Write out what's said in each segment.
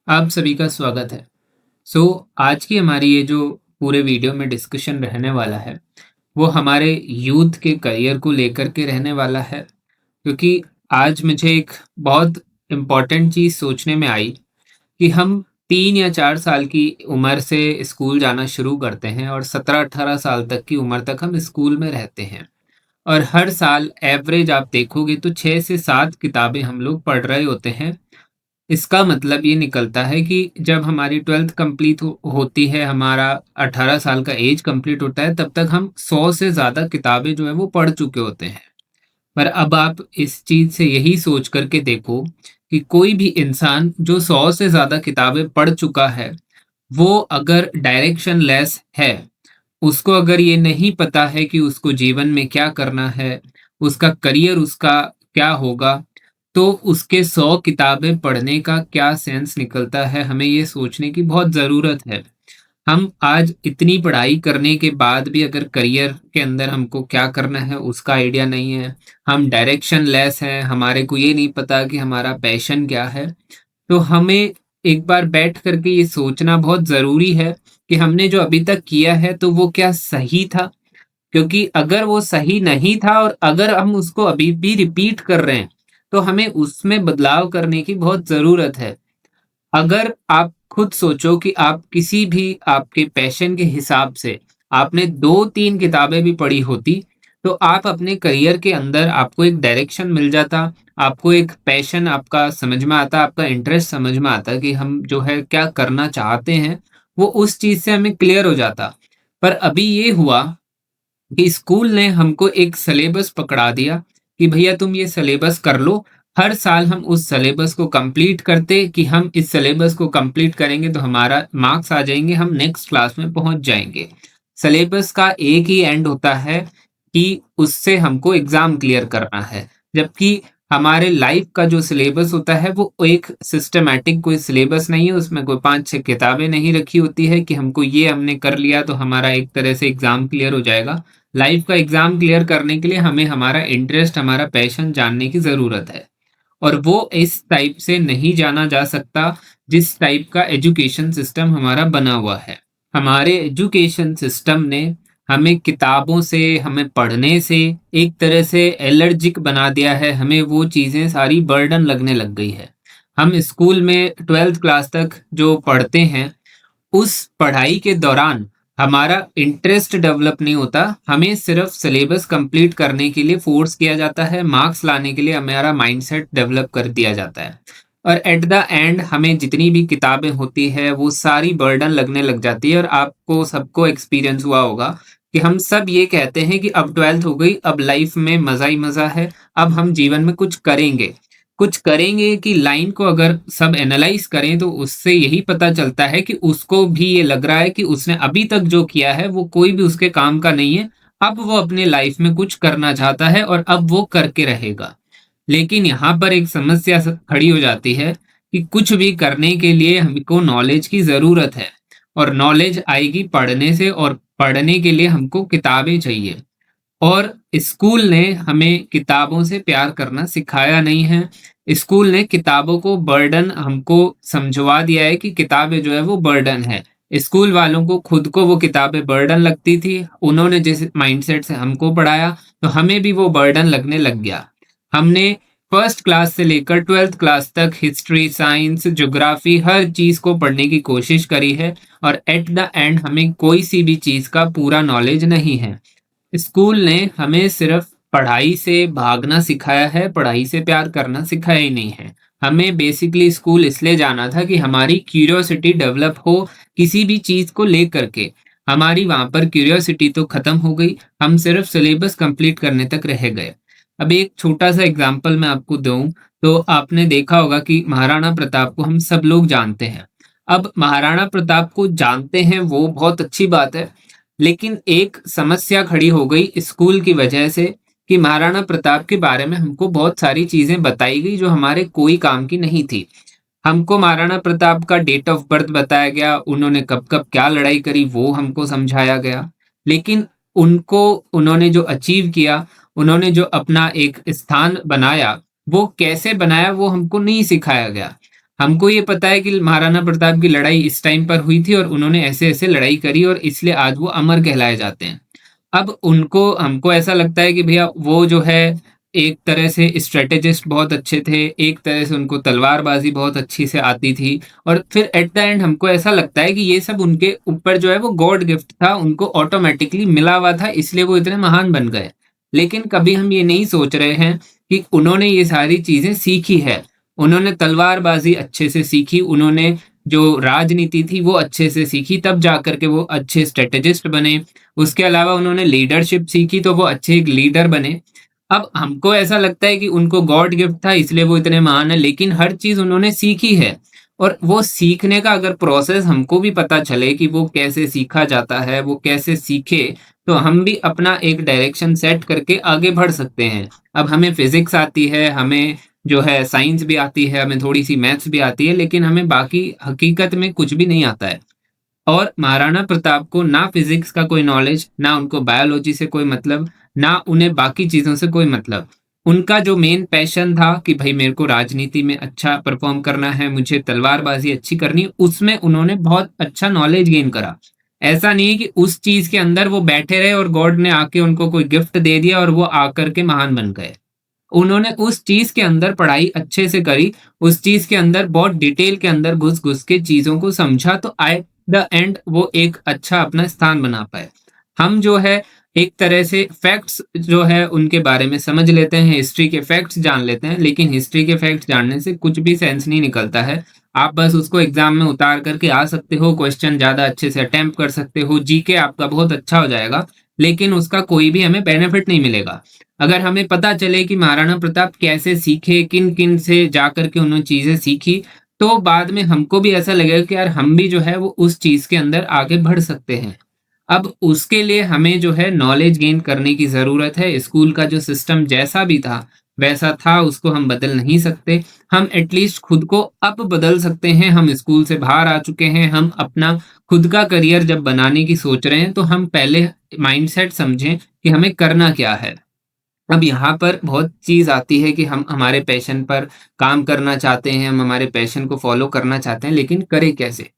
आप सभी का स्वागत है। आज की हमारी ये जो पूरे वीडियो में डिस्कशन रहने वाला है, वो हमारे यूथ के करियर को लेकर के रहने वाला है। क्योंकि आज मुझे एक बहुत इम्पोर्टेंट चीज़ सोचने में आई कि हम 3 या 4 साल की उम्र से स्कूल जाना शुरू करते हैं और 17-18 साल तक की उम्र तक हम स्कूल में रहते हैं। और हर साल एवरेज आप देखोगे तो 6 से 7 किताबें हम लोग पढ़ रहे होते हैं। इसका मतलब ये निकलता है कि जब हमारी 12th कंप्लीट होती है, हमारा 18 साल का एज कंप्लीट होता है, तब तक हम 100 से ज़्यादा किताबें जो है वो पढ़ चुके होते हैं। पर अब आप इस चीज़ से यही सोच कर के देखो कि कोई भी इंसान जो 100 से ज़्यादा किताबें पढ़ चुका है, वो अगर डायरेक्शन लेस है, उसको अगर ये नहीं पता है कि उसको जीवन में क्या करना है, उसका करियर उसका क्या होगा, तो उसके 100 किताबें पढ़ने का क्या सेंस निकलता है, हमें ये सोचने की बहुत ज़रूरत है। हम आज इतनी पढ़ाई करने के बाद भी अगर करियर के अंदर हमको क्या करना है उसका आइडिया नहीं है, हम डायरेक्शन लेस हैं, हमारे को ये नहीं पता कि हमारा पैशन क्या है, तो हमें एक बार बैठ कर के ये सोचना बहुत ज़रूरी है कि हमने जो अभी तक किया है तो वो क्या सही था? क्योंकि अगर वो सही नहीं था और अगर हम उसको अभी भी रिपीट कर रहे हैं, तो हमें उसमें बदलाव करने की बहुत ज़रूरत है। अगर आप खुद सोचो कि आप किसी भी आपके पैशन के हिसाब से आपने 2-3 किताबें भी पढ़ी होती, तो आप अपने करियर के अंदर आपको एक डायरेक्शन मिल जाता, आपको एक पैशन आपका समझ में आता, आपका इंटरेस्ट समझ में आता कि हम जो है क्या करना चाहते हैं, वो उस चीज़ से हमें क्लियर हो जाता। पर अभी ये हुआ कि स्कूल ने हमको एक सिलेबस पकड़ा दिया कि भैया तुम ये सिलेबस कर लो। हर साल हम उस सिलेबस को कंप्लीट करते कि हम इस सिलेबस को कंप्लीट करेंगे तो हमारा मार्क्स आ जाएँगे, हम नेक्स्ट क्लास में पहुँच जाएँगे। सिलेबस का एक ही एंड होता है कि उससे हमको एग्ज़ाम क्लियर करना है। जबकि हमारे लाइफ़ का जो सिलेबस होता है वो एक सिस्टमैटिक कोई सिलेबस नहीं है, उसमें कोई 5-6 किताबें नहीं रखी होती है कि हमको ये हमने कर लिया तो हमारा एक तरह से एग्ज़ाम क्लियर हो जाएगा। लाइफ का एग्ज़ाम क्लियर करने के लिए हमें हमारा इंटरेस्ट, हमारा पैशन जानने की ज़रूरत है और वो इस टाइप से नहीं जाना जा सकता, जिस टाइप का एजुकेशन सिस्टम हमारा बना हुआ है। हमारे एजुकेशन सिस्टम ने हमें किताबों से, हमें पढ़ने से एक तरह से एलर्जिक बना दिया है, हमें वो चीज़ें सारी बर्डन लगने लग गई है। हम स्कूल में 12th क्लास तक जो पढ़ते हैं उस पढ़ाई के दौरान हमारा इंटरेस्ट डेवलप नहीं होता, हमें सिर्फ सिलेबस कंप्लीट करने के लिए फ़ोर्स किया जाता है, मार्क्स लाने के लिए हमारा माइंडसेट डेवलप कर दिया जाता है। और एट द एंड हमें जितनी भी किताबें होती हैं, वो सारी बर्डन लगने लग जाती है और आपको सबको एक्सपीरियंस हुआ होगा कि हम सब ये कहते हैं कि अब 12th हो गई, अब लाइफ में मज़ा ही मज़ा है, अब हम जीवन में कुछ करेंगे। कुछ करेंगे की लाइन को अगर सब एनालाइज़ करें तो उससे यही पता चलता है कि उसको भी ये लग रहा है कि उसने अभी तक जो किया है वो कोई भी उसके काम का नहीं है। अब वो अपने लाइफ में कुछ करना चाहता है और अब वो करके रहेगा। लेकिन यहाँ पर एक समस्या खड़ी हो जाती है कि कुछ भी करने के लिए हमको नॉलेज की ज़रूरत है और नॉलेज आएगी पढ़ने से और पढ़ने के लिए हमको किताबें चाहिए। और स्कूल ने हमें किताबों से प्यार करना सिखाया नहीं है। स्कूल ने किताबों को बर्डन हमको समझवा दिया है कि किताबें जो है वो बर्डन है। स्कूल वालों को खुद को वो किताबें बर्डन लगती थी, उन्होंने जिस माइंडसेट से हमको पढ़ाया, तो हमें भी वो बर्डन लगने लग गया। हमने फर्स्ट क्लास से लेकर 12th क्लास तक हिस्ट्री, साइंस, ज्योग्राफी हर चीज़ को पढ़ने की कोशिश करी है और एट द एंड हमें कोई सी भी चीज़ का पूरा नॉलेज नहीं है। स्कूल ने हमें सिर्फ पढ़ाई से भागना सिखाया है, पढ़ाई से प्यार करना सिखाया ही नहीं है। हमें बेसिकली स्कूल इसलिए जाना था कि हमारी क्यूरियोसिटी डेवलप हो किसी भी चीज़ को लेकर के। हमारी वहाँ पर क्यूरियोसिटी तो खत्म हो गई, हम सिर्फ सिलेबस कंप्लीट करने तक रह गए। अब एक छोटा-सा एग्ज़ाम्पल मैं आपको दूँ, तो आपने देखा होगा कि महाराणा प्रताप को हम सब लोग जानते हैं। अब महाराणा प्रताप को जानते हैं वो बहुत अच्छी बात है, लेकिन एक समस्या खड़ी हो गई स्कूल की वजह से कि महाराणा प्रताप के बारे में हमको बहुत सारी चीज़ें बताई गई जो हमारे कोई काम की नहीं थी। हमको महाराणा प्रताप का डेट ऑफ बर्थ बताया गया, उन्होंने कब-कब क्या लड़ाई करी वो हमको समझाया गया। लेकिन उनको उन्होंने जो अचीव किया, उन्होंने जो अपना एक स्थान बनाया, वो कैसे बनाया वो हमको नहीं सिखाया गया। हमको ये पता है कि महाराणा प्रताप की लड़ाई इस टाइम पर हुई थी और उन्होंने ऐसे-ऐसे लड़ाई करी और इसलिए आज वो अमर कहलाए जाते हैं। अब उनको हमको ऐसा लगता है कि भैया वो जो है एक तरह से स्ट्रैटेजिस्ट बहुत अच्छे थे, एक तरह से उनको तलवारबाज़ी बहुत अच्छी से आती थी और फिर एट द एंड हमको ऐसा लगता है कि ये सब उनके ऊपर जो है वो गॉड गिफ्ट था, उनको ऑटोमैटिकली मिला हुआ था इसलिए वो इतने महान बन गए। लेकिन कभी हम ये नहीं सोच रहे हैं कि उन्होंने ये सारी चीज़ें सीखी है। उन्होंने तलवारबाज़ी अच्छे से सीखी, उन्होंने जो राजनीति थी वो अच्छे से सीखी, तब जाकर के वो अच्छे स्ट्रैटेजिस्ट बने। उसके अलावा उन्होंने लीडरशिप सीखी तो वो अच्छे एक लीडर बने। अब हमको ऐसा लगता है कि उनको गॉड गिफ्ट था इसलिए वो इतने महान है, लेकिन हर चीज़ उन्होंने सीखी है और वो सीखने का अगर प्रोसेस हमको भी पता चले कि वो कैसे सीखा जाता है, वो कैसे सीखे, तो हम भी अपना एक डायरेक्शन सेट करके आगे बढ़ सकते हैं। अब हमें फिज़िक्स आती है, हमें जो है साइंस भी आती है, हमें थोड़ी-सी मैथ्स भी आती है, लेकिन हमें बाकी हकीकत में कुछ भी नहीं आता है। और महाराणा प्रताप को ना फिज़िक्स का कोई नॉलेज, ना उनको बायोलॉजी से कोई मतलब, ना उन्हें बाकी चीज़ों से कोई मतलब। उनका जो मेन पैशन था कि भई मेरे को राजनीति में अच्छा परफ़ॉर्म करना है, मुझे तलवारबाज़ी अच्छी करनी है, उसमें उन्होंने बहुत अच्छा नॉलेज गेन करा। ऐसा नहीं है कि उस चीज़ के अंदर वो बैठे रहे और गॉड ने आके उनको कोई गिफ्ट दे दिया और वो आकर के महान बन गए। उन्होंने उस चीज़ के अंदर पढ़ाई अच्छे से करी, उस चीज़ के अंदर बहुत डिटेल के अंदर घुस-घुस के चीज़ों को समझा तो एट द एंड वो एक अच्छा अपना स्थान बना पाए। हम जो है एक तरह से फैक्ट्स जो है उनके बारे में समझ लेते हैं, हिस्ट्री के फैक्ट्स जान लेते हैं, लेकिन हिस्ट्री के फैक्ट्स जानने से कुछ भी सेंस नहीं निकलता है। आप बस उसको एग्ज़ाम में उतार कर के आ सकते हो, क्वेश्चन ज़्यादा अच्छे से अटेम्प्ट कर सकते हो, जीके आपका बहुत अच्छा हो जाएगा, लेकिन उसका कोई भी हमें बेनिफिट नहीं मिलेगा। अगर हमें पता चले कि महाराणा प्रताप कैसे सीखे, किन-किन से जाकर के उन्होंने चीज़ें सीखी, तो बाद में हमको भी ऐसा लगेगा कि यार हम भी जो है वो उस चीज़ के अंदर आगे बढ़ सकते हैं। अब उसके लिए हमें जो है नॉलेज गेन करने की ज़रूरत है। स्कूल का जो सिस्टम जैसा भी था, वैसा था उसको हम बदल नहीं सकते। हम एटलीस्ट खुद को अब बदल सकते हैं। हम स्कूल से बाहर आ चुके हैं, हम अपना खुद का करियर जब बनाने की सोच रहे हैं, तो हम पहले माइंडसेट समझें कि हमें करना क्या है। अब यहाँ पर बहुत चीज़ आती है कि हम हमारे पैशन पर काम करना चाहते हैं, हम हमारे पैशन को फ़ॉलो करना चाहते हैं, लेकिन करें कैसे?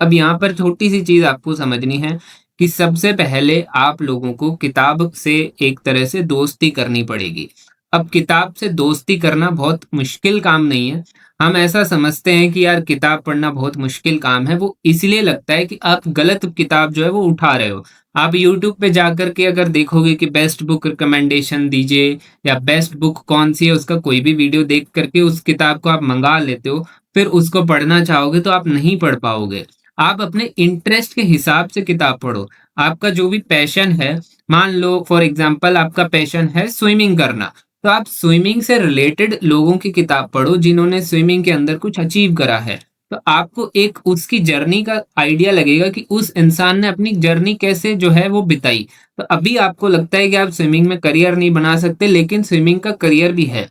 अब यहाँ पर छोटी-सी चीज़ आपको समझनी है कि सबसे पहले आप लोगों को किताब से एक तरह से दोस्ती करनी पड़ेगी। अब किताब से दोस्ती करना बहुत मुश्किल काम नहीं है। हम ऐसा समझते हैं कि यार किताब पढ़ना बहुत मुश्किल काम है, वो इसलिए लगता है कि आप गलत किताब जो है वो उठा रहे हो। आप यूट्यूब पे जाकर के अगर देखोगे कि बेस्ट बुक रिकमेंडेशन दीजिए या बेस्ट बुक कौन-सी है उसका कोई भी वीडियो देख कर के उस किताब को आप मँगा लेते हो, फिर उसको पढ़ना चाहोगे तो आप नहीं पढ़ पाओगे। आप अपने इंटरेस्ट के हिसाब से किताब पढ़ो। आपका जो भी पैशन है, मान लो फॉर एग्ज़ाम्पल आपका पैशन है स्विमिंग करना, तो आप स्विमिंग से रिलेटेड लोगों की किताब पढ़ो जिन्होंने स्विमिंग के अंदर कुछ अचीव करा है। तो आपको एक उसकी जर्नी का आइडिया लगेगा कि उस इंसान ने अपनी जर्नी कैसे जो है वो बिताई। तो अभी आपको लगता है कि आप स्विमिंग में करियर नहीं बना सकते, लेकिन स्विमिंग का करियर भी है।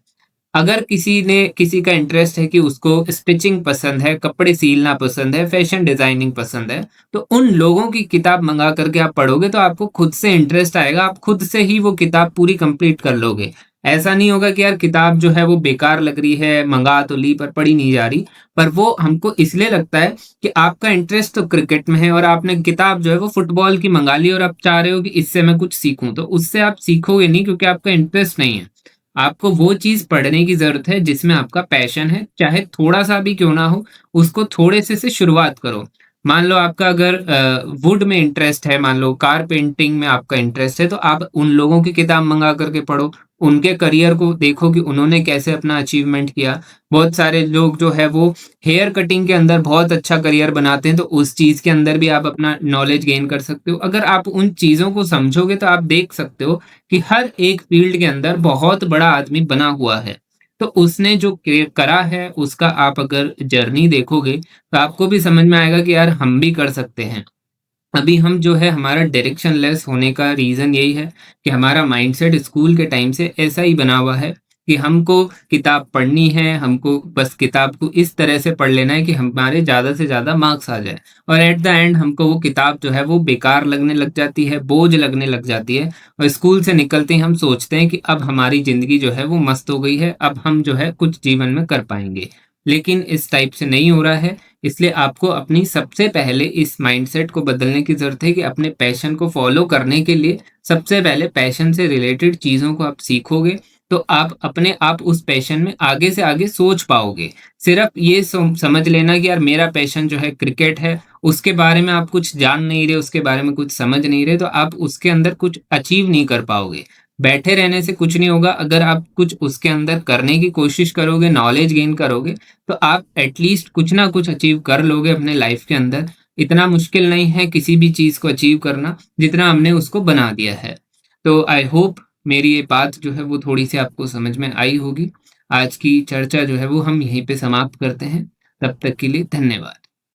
अगर किसी का इंटरेस्ट है कि उसको स्टिचिंग पसंद है, कपड़े सिलना पसंद है, फैशन डिज़ाइनिंग पसंद है, तो उन लोगों की किताब मँगा कर के आप पढ़ोगे तो आपको खुद से इंटरेस्ट आएगा, आप खुद से ही वो किताब पूरी कंप्लीट कर लोगे। ऐसा नहीं होगा कि यार किताब जो है वो बेकार लग रही है, मँगा तो ली पर पढ़ी नहीं जा रही। पर वो हमको इसलिए लगता है कि आपका इंटरेस्ट तो क्रिकेट में है और आपने किताब जो है वो फुटबॉल की मँगा ली और आप चाह रहे हो कि इससे मैं कुछ सीखूँ, तो उससे आप सीखोगे नहीं क्योंकि आपका इंटरेस्ट नहीं है। आपको वो चीज़ पढ़ने की ज़रूरत है जिसमें आपका पैशन है, चाहे थोड़ा-सा भी क्यों ना हो, उसको थोड़े से शुरुआत करो। मान लो आपका अगर वुड में इंटरेस्ट है, मान लो कार पेंटिंग में आपका इंटरेस्ट है, तो आप उन लोगों की किताब मँगा कर के पढ़ो। उनके करियर को देखो कि उन्होंने कैसे अपना अचीवमेंट किया। बहुत सारे लोग जो है वो हेयर कटिंग के अंदर बहुत अच्छा करियर बनाते हैं, तो उस चीज़ के अंदर भी आप अपना नॉलेज गेन कर सकते हो। अगर आप उन चीज़ों को समझोगे तो आप देख सकते हो कि हर एक फ़ील्ड के अंदर बहुत बड़ा आदमी बना हुआ है। तो उसने जो करा है उसका आप अगर जर्नी देखोगे तो आपको भी समझ में आएगा कि यार हम भी कर सकते हैं। अभी हम जो है हमारा डायरेक्शनलेस होने का रीज़न यही है कि हमारा माइंडसेट स्कूल के टाइम से ऐसा ही बना हुआ है कि हमको किताब पढ़नी है, हमको बस किताब को इस तरह से पढ़ लेना है कि हमारे ज़्यादा से ज़्यादा मार्क्स आ जाए और एट द एंड हमको वो किताब जो है वो बेकार लगने लग जाती है, बोझ लगने लग जाती है और स्कूल से निकलते ही हम सोचते हैं कि अब हमारी ज़िंदगी जो है वो मस्त हो गई है, अब हम जो है कुछ जीवन में कर पाएँगे। लेकिन इस टाइप से नहीं हो रहा है, इसलिए आपको अपनी सबसे पहले इस माइंडसेट को बदलने की ज़रूरत है कि अपने पैशन को फ़ॉलो करने के लिए सबसे पहले पैशन से रिलेटेड चीज़ों को आप सीखोगे, तो आप अपने आप उस पैशन में आगे से आगे सोच पाओगे। सिर्फ़ ये समझ लेना कि यार मेरा पैशन जो है क्रिकेट है, उसके बारे में आप कुछ जान नहीं रहे, उसके बारे में कुछ समझ नहीं रहे, तो आप उसके अंदर कुछ अचीव नहीं कर पाओगे। बैठे रहने से कुछ नहीं होगा, अगर आप कुछ उसके अंदर करने की कोशिश करोगे, नॉलेज गेन करोगे, तो आप एटलीस्ट कुछ ना कुछ अचीव कर लोगे अपने लाइफ के अंदर। इतना मुश्किल नहीं है किसी भी चीज़ को अचीव करना, जितना हमने उसको बना दिया है। तो आई होप मेरी ये बात जो है वो थोड़ी-सी आपको समझ में आई होगी। आज की चर्चा जो है वो हम यहीं पे समाप्त करते हैं। तब तक के लिए धन्यवाद।